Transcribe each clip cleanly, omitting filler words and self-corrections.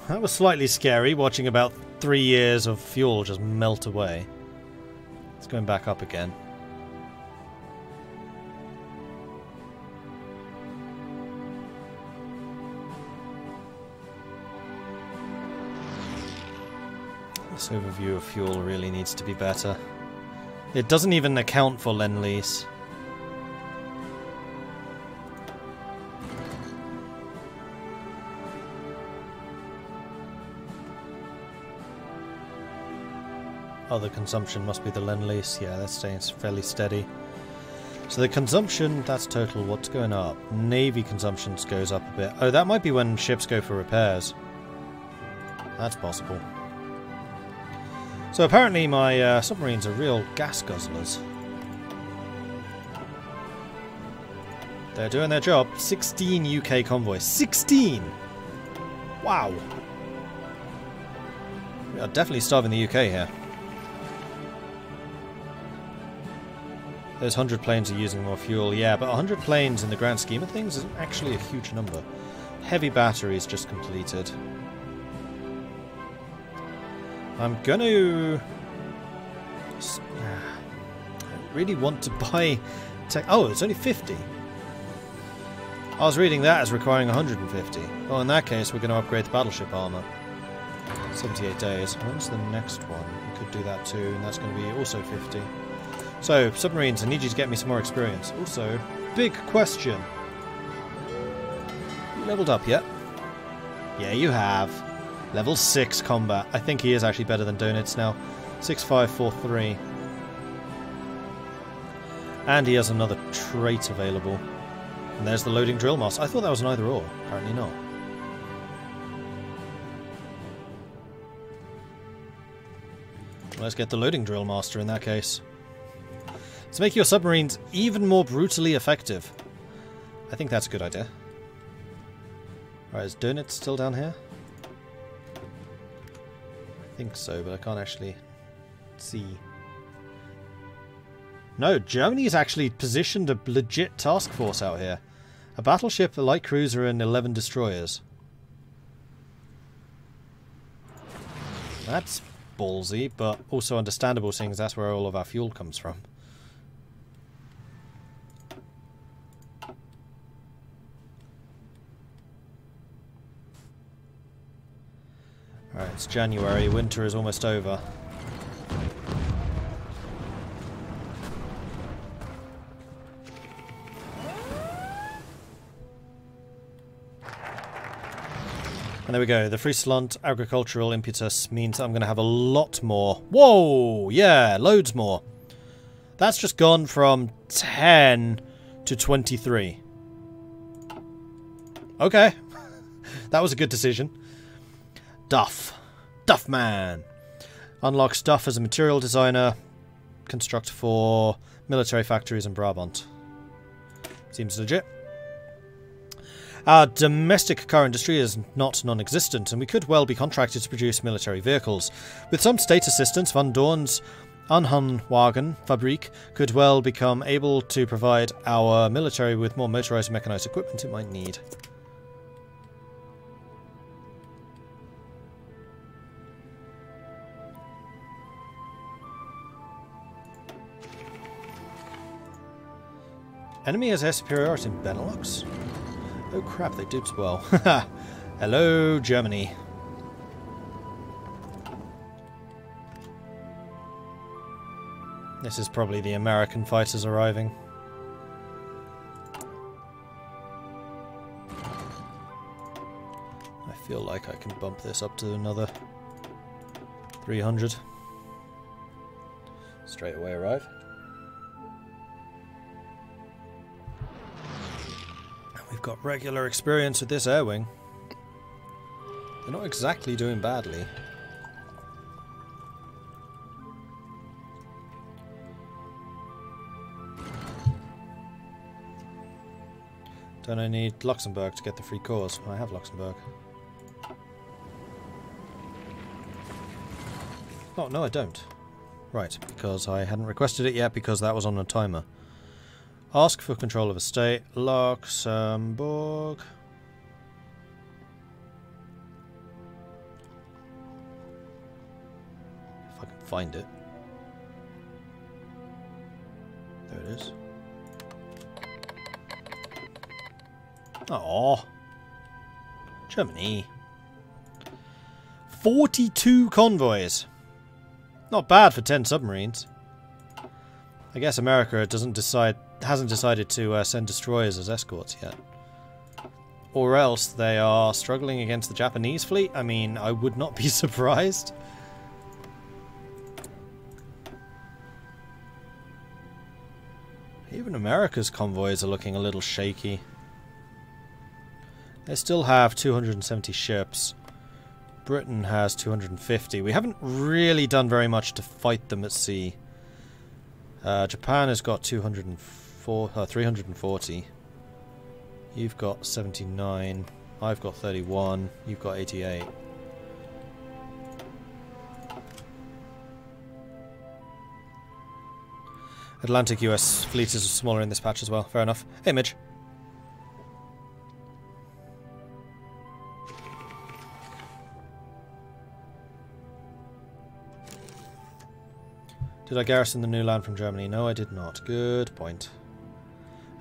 That was slightly scary, watching about 3 years of fuel just melt away. It's going back up again. This overview of fuel really needs to be better. It doesn't even account for Lend-Lease. Oh, the consumption must be the Lend-Lease. Yeah, that's staying fairly steady. So the consumption, that's total. What's going up? Navy consumption goes up a bit. Oh, that might be when ships go for repairs. That's possible. So apparently my submarines are real gas guzzlers. They're doing their job. 16 UK convoys. 16! Wow! We are definitely starving the UK here. Those 100 planes are using more fuel, yeah, but 100 planes in the grand scheme of things isn't actually a huge number. Heavy batteries just completed. I'm gonna... I really want to buy... Oh, it's only 50. I was reading that as requiring 150. Well, in that case, we're going to upgrade the battleship armor. 78 days. When's the next one? We could do that too, and that's going to be also 50. So, submarines, I need you to get me some more experience. Also, big question. You leveled up yet? Yeah, you have. Level 6 combat. I think he is actually better than Donitz now. 6543. And he has another trait available. And there's the loading drill master. I thought that was an either or. Apparently not. Let's get the loading drill master in that case. Let's make your submarines even more brutally effective. I think that's a good idea. Alright, is Donitz still down here? I think so, but I can't actually see. No, Germany's actually positioned a legit task force out here. A battleship, a light cruiser, and 11 destroyers. That's ballsy, but also understandable, seeing as that's where all of our fuel comes from. Alright, it's January, winter is almost over. And there we go, the Friesland agricultural impetus means I'm going to have a lot more. Whoa! Yeah, loads more. That's just gone from 10 to 23. Okay. That was a good decision. Duff. Duffman. Unlock Duff as a material designer. Construct for military factories in Brabant. Seems legit. Our domestic car industry is not non-existent, and we could well be contracted to produce military vehicles. With some state assistance, Van Dorn's Anhanwagen Fabrik could well become able to provide our military with more motorized and mechanized equipment it might need. Enemy has air superiority in Benelux? Oh crap, they did well. Hello, Germany. This is probably the American fighters arriving. I feel like I can bump this up to another 300. Straight away arrive. We've got regular experience with this air wing. They're not exactly doing badly. Don't I need Luxembourg to get the free cores? I have Luxembourg. Oh, no I don't. Right, because I hadn't requested it yet because that was on a timer. Ask for control of a state. Luxembourg. If I can find it. There it is. Oh, Germany. 42 convoys. Not bad for 10 submarines. I guess America hasn't decided to send destroyers as escorts yet. Or else they are struggling against the Japanese fleet. I mean, I would not be surprised. Even America's convoys are looking a little shaky. They still have 270 ships. Britain has 250. We haven't really done very much to fight them at sea. Japan has got 340. You've got 79. I've got 31. You've got 88. Atlantic US fleet is smaller in this patch as well. Fair enough. Hey, Midge. Did I garrison the new land from Germany? No, I did not. Good point.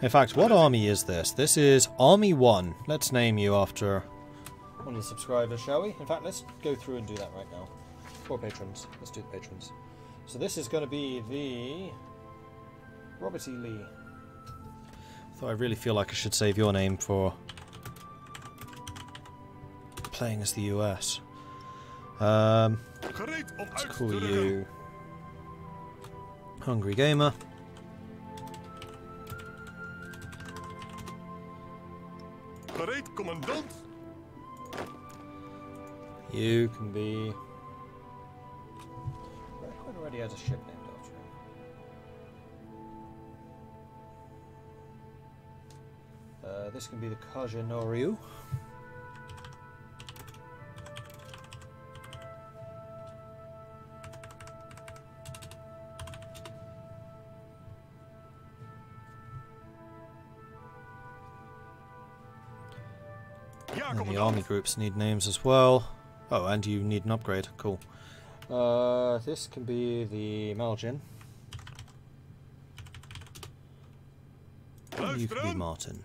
In fact, what army is this? This is Army 1. Let's name you after one of the subscribers, shall we? In fact, let's go through and do that right now. For patrons. Let's do the patrons. So this is going to be the Robert E. Lee. Though I really feel like I should save your name for playing as the US. Let's call you Hungry Gamer. You can be... Quite already has a ship named after him. This can be the Kajenoriu. And the army groups need names as well. Oh, and you need an upgrade. Cool. This can be the Malgin. And you can be Martin.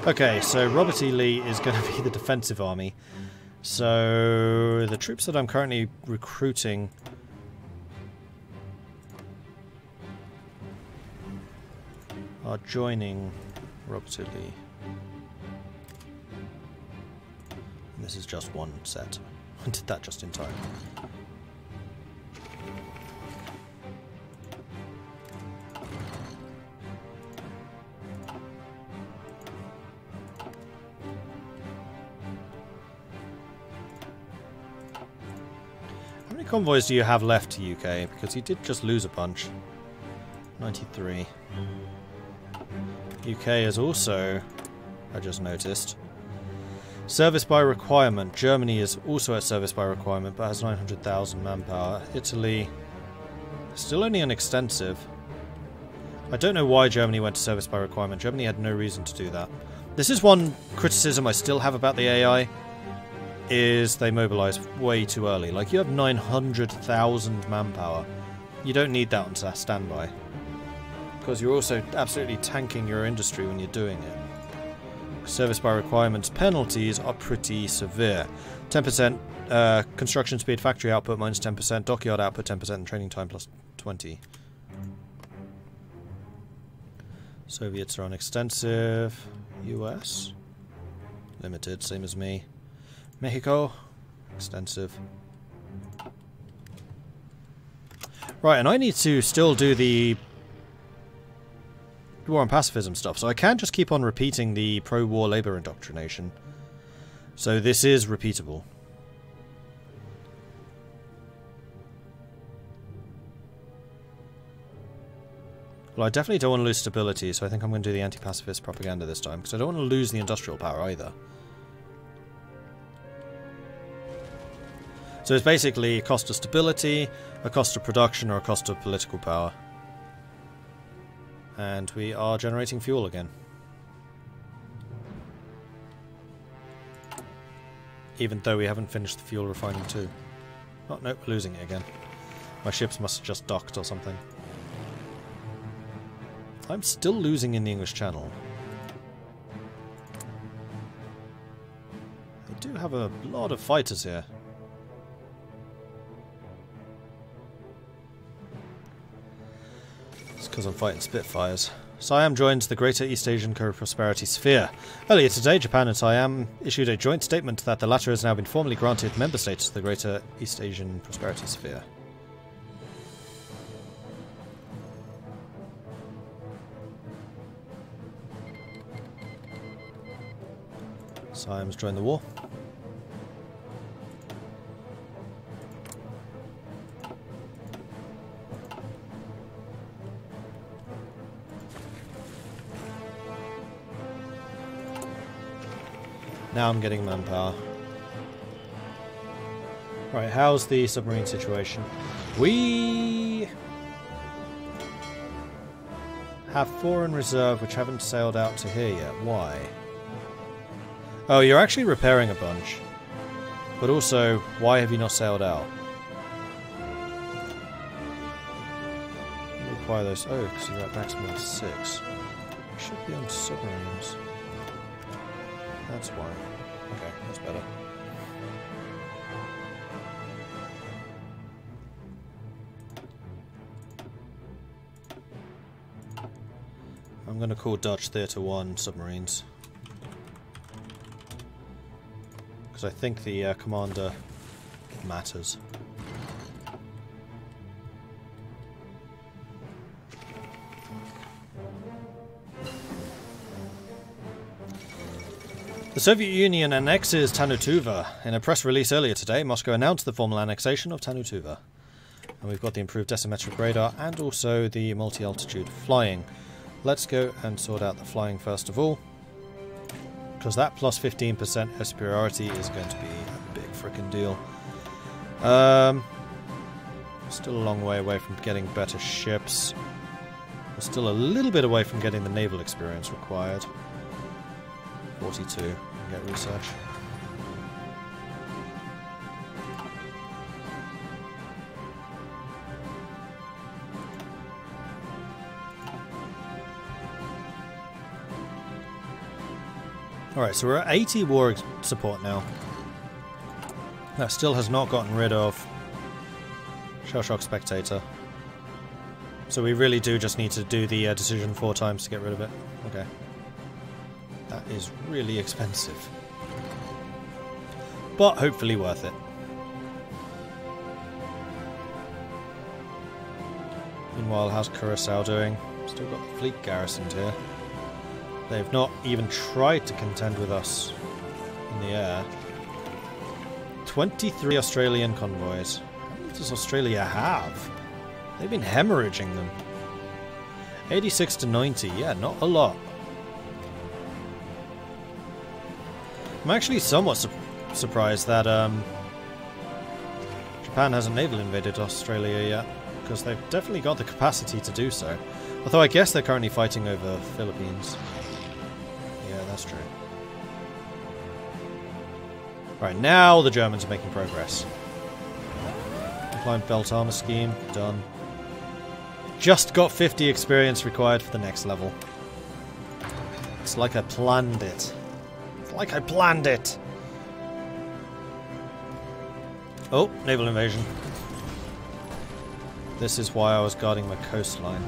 Okay, so Robert E. Lee is going to be the defensive army. So the troops that I'm currently recruiting are joining Robert E. Lee. And this is just one set. I did that just in time. How many convoys do you have left to UK? Because you did just lose a bunch. 93. UK is also, I just noticed, service by requirement. Germany is also at service by requirement, but has 900,000 manpower. Italy, still only an extensive. I don't know why Germany went to service by requirement. Germany had no reason to do that. This is one criticism I still have about the AI, is they mobilize way too early. Like, you have 900,000 manpower. You don't need that on standby. Because you're also absolutely tanking your industry when you're doing it. Service by requirements penalties are pretty severe. 10% construction speed, factory output minus 10%, dockyard output 10%, and training time plus 20. Soviets are on extensive. US limited, same as me. Mexico extensive. Right, and I need to still do the war on pacifism stuff, so I can't just keep on repeating the pro-war labour indoctrination. So this is repeatable. Well, I definitely don't want to lose stability, so I think I'm going to do the anti-pacifist propaganda this time, because I don't want to lose the industrial power either. So it's basically a cost of stability, a cost of production, or a cost of political power. And we are generating fuel again. Even though we haven't finished the fuel refining too. Oh, no, we're losing it again. My ships must have just docked or something. I'm still losing in the English Channel. They do have a lot of fighters here. It's because I'm fighting Spitfires. Siam joins the Greater East Asian Co-Prosperity Sphere. Earlier today, Japan and Siam issued a joint statement that the latter has now been formally granted member status of the Greater East Asian Prosperity Sphere. Siam's joined the war. Now I'm getting manpower. Right, how's the submarine situation? We have 4 in reserve which haven't sailed out to here yet. Why? Oh, you're actually repairing a bunch. But also, why have you not sailed out? You require those. Oh, because you're at maximum 6. You should be on submarines. That's why. Okay, that's better. I'm going to call Dutch Theatre 1 submarines. Because I think the commander matters. The Soviet Union annexes Tanutuva. In a press release earlier today, Moscow announced the formal annexation of Tanutuva. And we've got the improved decimetric radar and also the multi-altitude flying. Let's go and sort out the flying first of all. Because that plus 15% superiority is going to be a big frickin' deal. Still a long way away from getting better ships. We're still a little bit away from getting the naval experience required. 42. Get research. Alright, so we're at 80 war support now. That still has not gotten rid of Shellshock Spectator. So we really do just need to do the decision 4 times to get rid of it. Okay. That is really expensive. But hopefully worth it. Meanwhile, how's Curacao doing? Still got the fleet garrisoned here. They've not even tried to contend with us in the air. 23 Australian convoys. How many does Australia have? They've been hemorrhaging them. 86 to 90. Yeah, not a lot. I'm actually somewhat surprised that Japan hasn't naval invaded Australia yet, because they've definitely got the capacity to do so. Although I guess they're currently fighting over Philippines. Yeah, that's true. Right, now the Germans are making progress. Inclined belt armor scheme, done. Just got 50 experience required for the next level. It's like I planned it. Like I planned it! Oh, naval invasion. This is why I was guarding my coastline.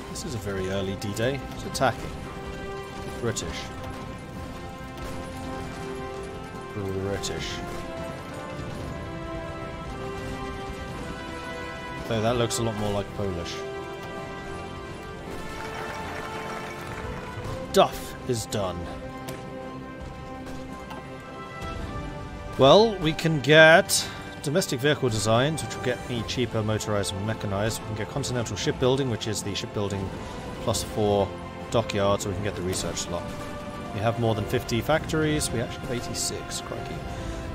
This is a very early D-Day. It's attacking. British. British. Though that looks a lot more like Polish. Duff is done. Well, we can get domestic vehicle designs, which will get me cheaper motorized and mechanized. We can get continental shipbuilding, which is the shipbuilding plus 4 dockyards, or we can get the research slot. We have more than 50 factories. We actually have 86. Crikey.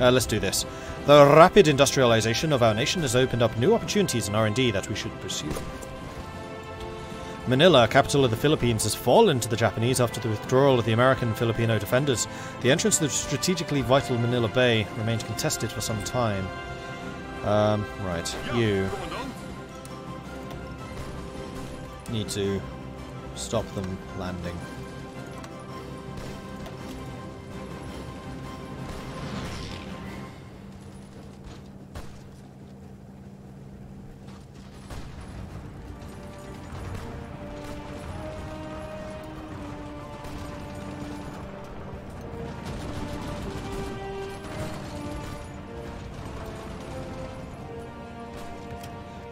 Let's do this. The rapid industrialization of our nation has opened up new opportunities in R&D that we should pursue. Manila, capital of the Philippines, has fallen to the Japanese after the withdrawal of the American and Filipino defenders. The entrance to the strategically vital Manila Bay remained contested for some time. Right, you need to stop them landing.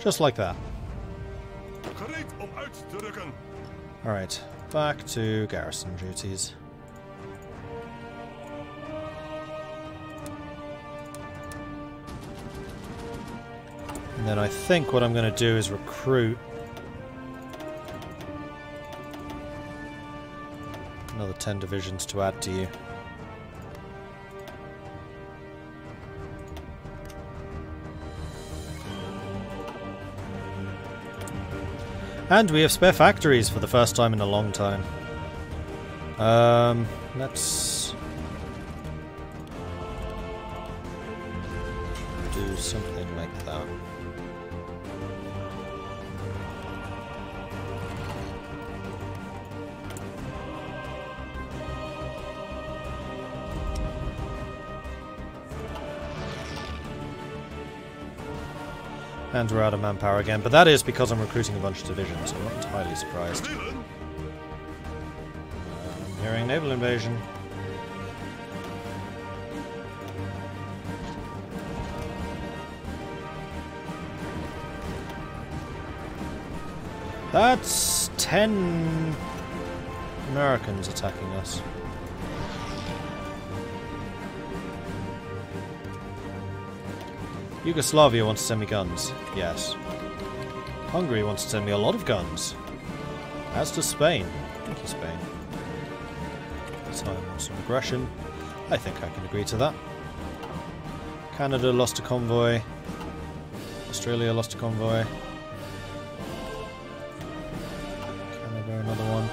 Just like that. Alright, back to garrison duties. And then I think what I'm going to do is recruit another 10 divisions to add to you. And we have spare factories for the first time in a long time. Let's do something like that. And we're out of manpower again, but that is because I'm recruiting a bunch of divisions, so I'm not entirely surprised. I'm hearing naval invasion. That's 10 Americans attacking us. Yugoslavia wants to send me guns. Yes. Hungary wants to send me a lot of guns. As does Spain. Thank you, Spain. Time on some aggression. I think I can agree to that. Canada lost a convoy. Australia lost a convoy. Canada another one.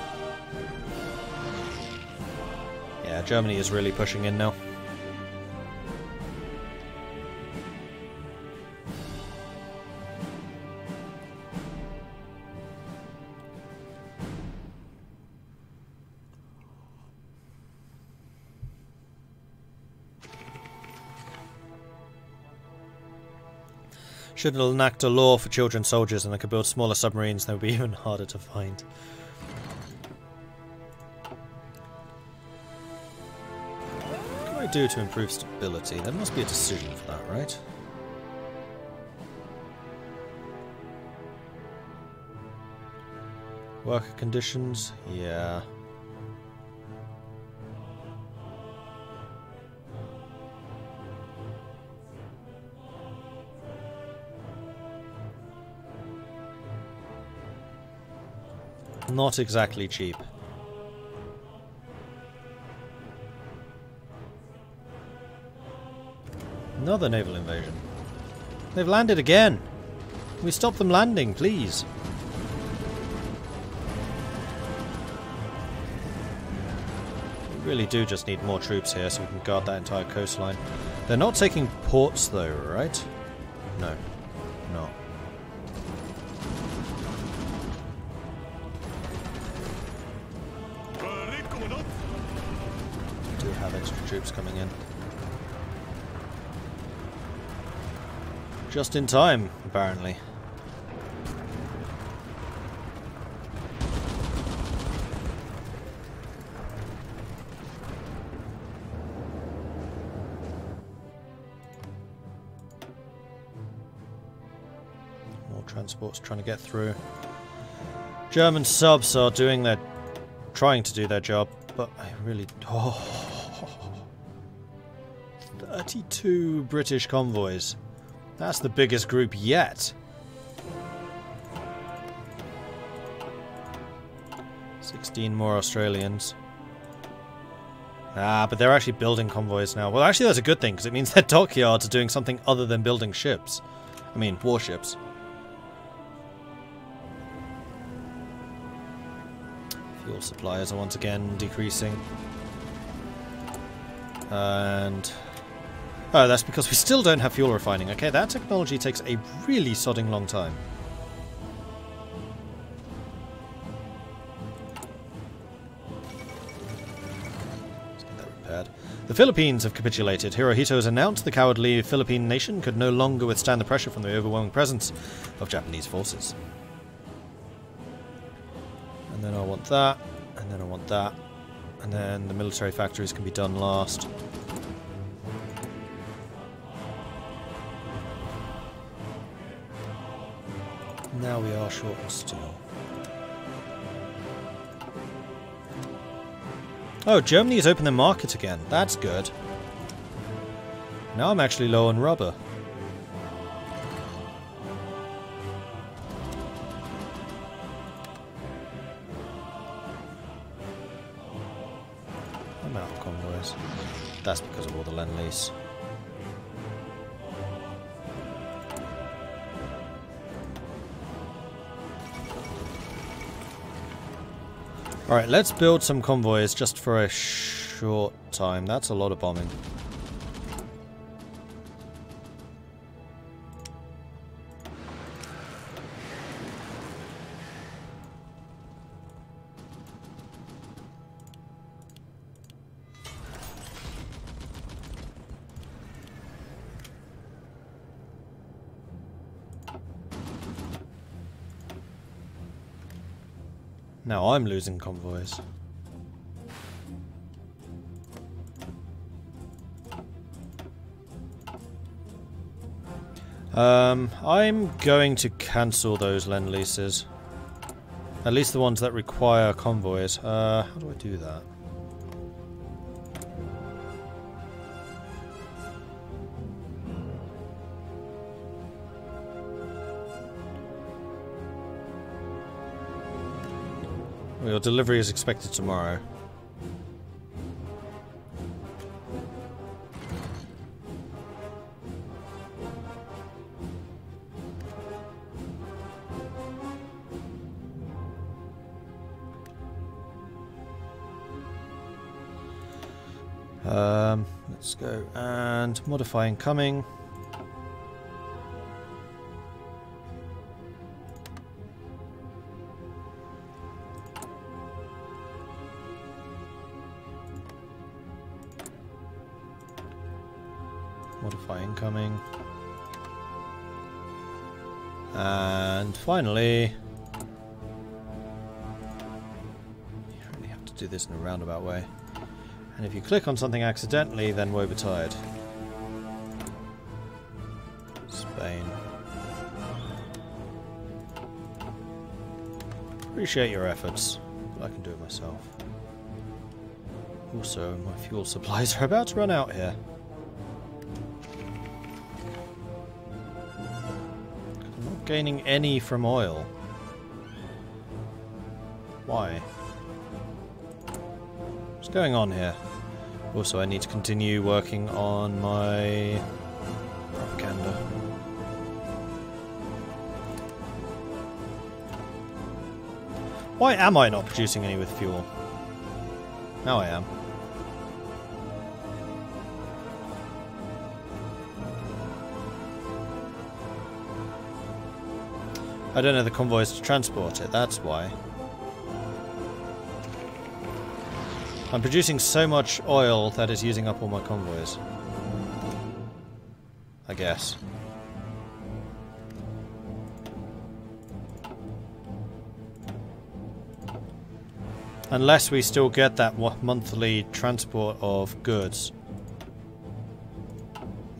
Yeah, Germany is really pushing in now. Should enact a law for children soldiers, and I could build smaller submarines, they would be even harder to find. What can I do to improve stability? There must be a decision for that, right? Worker conditions? Yeah. Not exactly cheap. Another naval invasion. They've landed again! Can we stop them landing, please? We really do just need more troops here so we can guard that entire coastline. They're not taking ports though, right? No. No. Have extra troops coming in. Just in time, apparently. More transports trying to get through. German subs are trying to do their job, but I really... 32 British convoys. That's the biggest group yet. 16 more Australians. Ah, but they're actually building convoys now. Well, actually that's a good thing, because it means their dockyards are doing something other than building ships. I mean, warships. Fuel supplies are once again decreasing. And... oh, that's because we still don't have fuel refining. Okay, that technology takes a really sodding long time. Let's get that repaired. The Philippines have capitulated. Hirohito has announced the cowardly Philippine nation could no longer withstand the pressure from the overwhelming presence of Japanese forces. And then I want that, and then I want that, and then the military factories can be done last. Now we are short on steel. Oh, Germany has opened their market again. That's good. Now I'm actually low on rubber. I'm out of convoys. That's because of all the Lend-Lease. Alright, let's build some convoys just for a short time. That's a lot of bombing. Now I'm losing convoys. I'm going to cancel those Lend-Leases. At least the ones that require convoys. How do I do that? Well, your delivery is expected tomorrow. Let's go and modify incoming. Modify incoming. And finally, you really have to do this in a roundabout way. And if you click on something accidentally, then woe betide. Spain. Appreciate your efforts, but I can do it myself. Also, my fuel supplies are about to run out here. I'm not gaining any from oil. Why? What's going on here? Also, I need to continue working on my propaganda. Why am I not producing any with fuel? Now I am. I don't have the convoys to transport it, that's why. I'm producing so much oil that is using up all my convoys. I guess. Unless we still get that monthly transport of goods.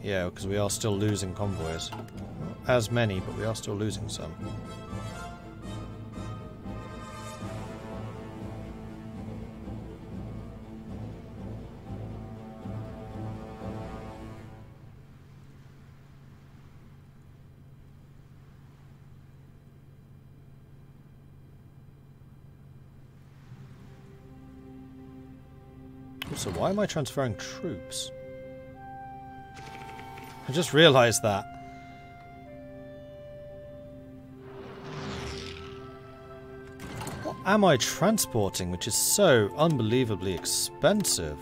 Yeah, because we are still losing convoys. Not as many, but we are still losing some. Also, why am I transferring troops? I just realised that. What am I transporting, which is so unbelievably expensive?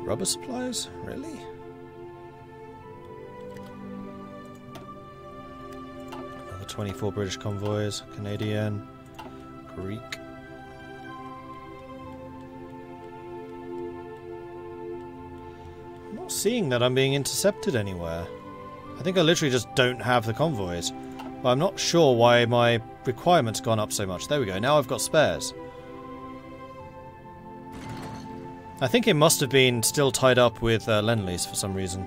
Rubber supplies? Really? Another 24 British convoys, Canadian, Greek. I'm not seeing that I'm being intercepted anywhere. I think I literally just don't have the convoys. But I'm not sure why my requirement's gone up so much. There we go, now I've got spares. I think it must have been still tied up with Lend-Lease for some reason.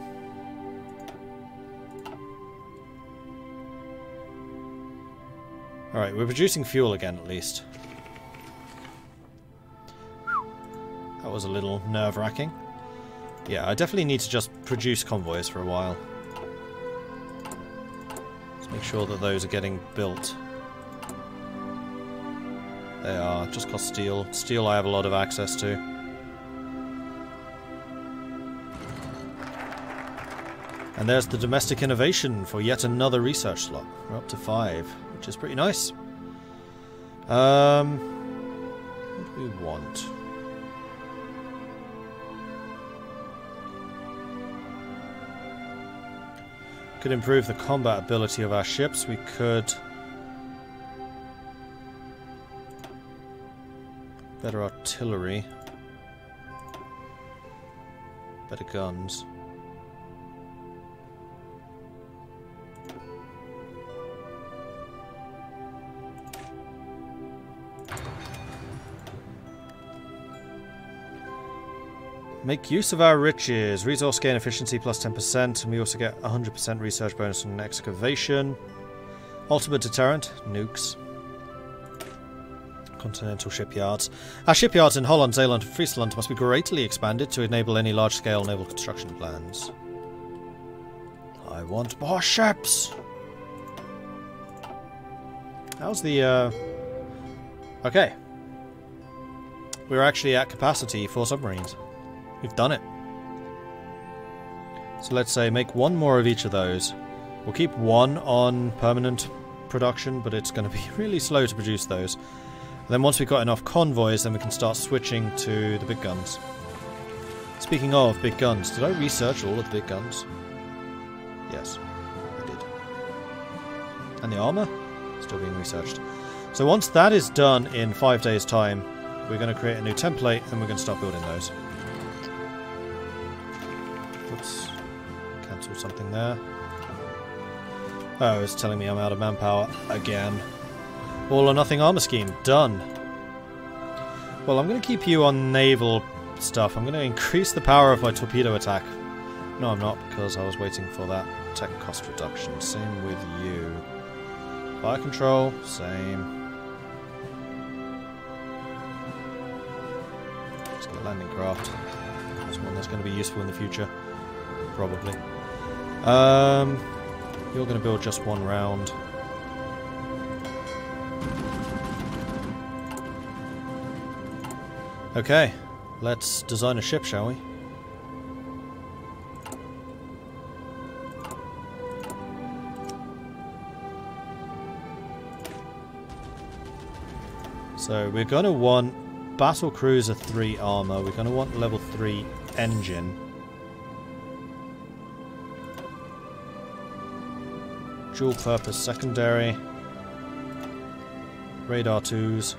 Alright, we're producing fuel again at least. That was a little nerve-wracking. Yeah, I definitely need to just produce convoys for a while. Let's make sure that those are getting built. They are. Just cost steel. Steel I have a lot of access to. And there's the domestic innovation for yet another research slot. We're up to 5, which is pretty nice. What do we want? Could improve the combat ability of our ships. We could... better artillery. Better guns. Make use of our riches. Resource gain efficiency plus 10%, and we also get 100% research bonus on excavation. Ultimate deterrent, nukes. Continental shipyards. Our shipyards in Holland, Zeeland and Friesland must be greatly expanded to enable any large-scale naval construction plans. I want more ships! How's the, Okay. We're actually at capacity for submarines. We've done it. So let's say make one more of each of those. We'll keep one on permanent production, but it's going to be really slow to produce those. And then once we've got enough convoys, then we can start switching to the big guns. Speaking of big guns, did I research all of the big guns? Yes, I did. And the armour? Still being researched. So once that is done in 5 days' time, we're going to create a new template and we're going to start building those. Oops. Cancel something there. Oh, it's telling me I'm out of manpower again. All or nothing armor scheme. Done. Well, I'm going to keep you on naval stuff. I'm going to increase the power of my torpedo attack. No, I'm not, because I was waiting for that tech cost reduction. Same with you. Fire control, same. Let's get landing craft. That's one that's going to be useful in the future. Probably. You're going to build just one round. Okay, let's design a ship, shall we? So we're going to want Battle Cruiser 3 armor, we're going to want level 3 engine. Dual purpose secondary. Radar 2s.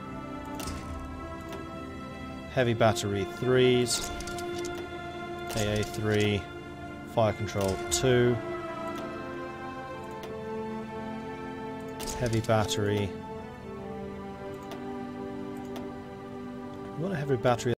Heavy battery 3s. AA 3. Fire control 2. Heavy battery. We want a heavy battery